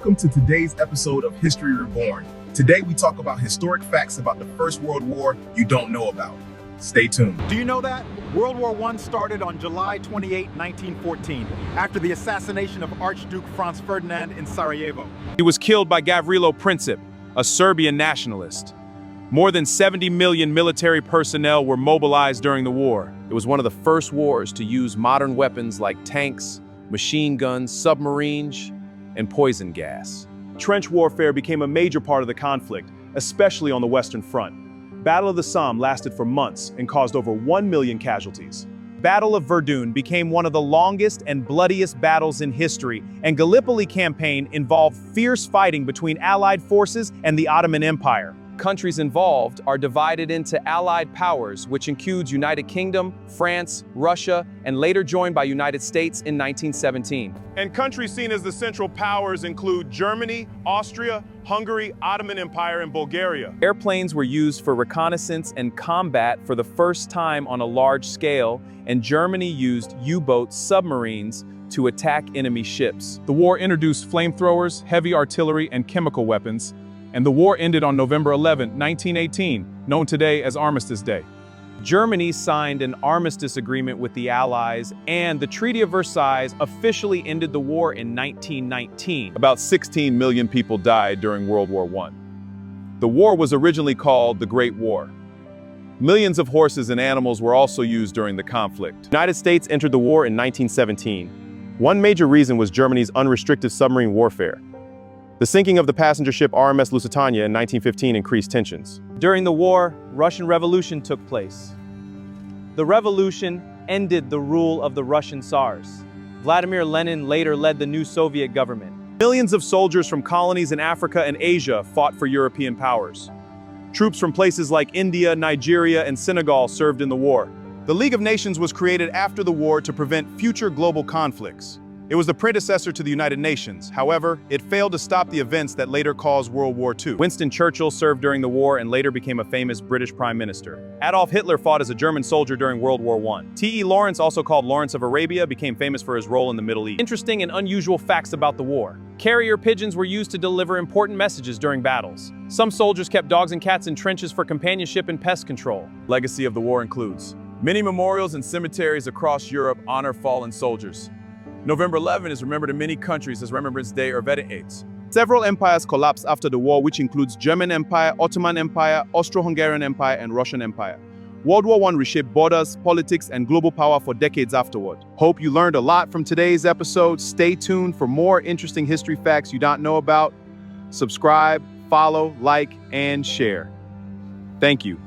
Welcome to today's episode of History Reborn. Today we talk about historic facts about the First World War you don't know about. Stay tuned. Do you know that? World War I started on July 28, 1914, after the assassination of Archduke Franz Ferdinand in Sarajevo. He was killed by Gavrilo Princip, a Serbian nationalist. More than 70 million military personnel were mobilized during the war. It was one of the first wars to use modern weapons like tanks, machine guns, submarines, and poison gas. Trench warfare became a major part of the conflict, especially on the Western Front. Battle of the Somme lasted for months and caused over 1 million casualties. Battle of Verdun became one of the longest and bloodiest battles in history, and Gallipoli campaign involved fierce fighting between Allied forces and the Ottoman Empire. Countries involved are divided into Allied powers, which includes United Kingdom, France, Russia, and later joined by United States in 1917. And countries seen as the central powers include Germany, Austria, Hungary, Ottoman Empire, and Bulgaria. Airplanes were used for reconnaissance and combat for the first time on a large scale, and Germany used U-boats, submarines, to attack enemy ships. The war introduced flamethrowers, heavy artillery, and chemical weapons, and the war ended on November 11, 1918, known today as Armistice Day. Germany signed an armistice agreement with the Allies, and the Treaty of Versailles officially ended the war in 1919. About 16 million people died during World War I. The war was originally called the Great War. Millions of horses and animals were also used during the conflict. The United States entered the war in 1917. One major reason was Germany's unrestricted submarine warfare. The sinking of the passenger ship RMS Lusitania in 1915 increased tensions. During the war, Russian Revolution took place. The revolution ended the rule of the Russian Tsars. Vladimir Lenin later led the new Soviet government. Millions of soldiers from colonies in Africa and Asia fought for European powers. Troops from places like India, Nigeria, and Senegal served in the war. The League of Nations was created after the war to prevent future global conflicts. It was the predecessor to the United Nations. However, it failed to stop the events that later caused World War II. Winston Churchill served during the war and later became a famous British Prime Minister. Adolf Hitler fought as a German soldier during World War I. T.E. Lawrence, also called Lawrence of Arabia, became famous for his role in the Middle East. Interesting and unusual facts about the war. Carrier pigeons were used to deliver important messages during battles. Some soldiers kept dogs and cats in trenches for companionship and pest control. Legacy of the war includes many memorials and cemeteries across Europe honor fallen soldiers. November 11 is remembered in many countries as Remembrance Day or Veterans. Several empires collapsed after the war, which includes German Empire, Ottoman Empire, Austro-Hungarian Empire, and Russian Empire. World War I reshaped borders, politics, and global power for decades afterward. Hope you learned a lot from today's episode. Stay tuned for more interesting history facts you don't know about. Subscribe, follow, like, and share. Thank you.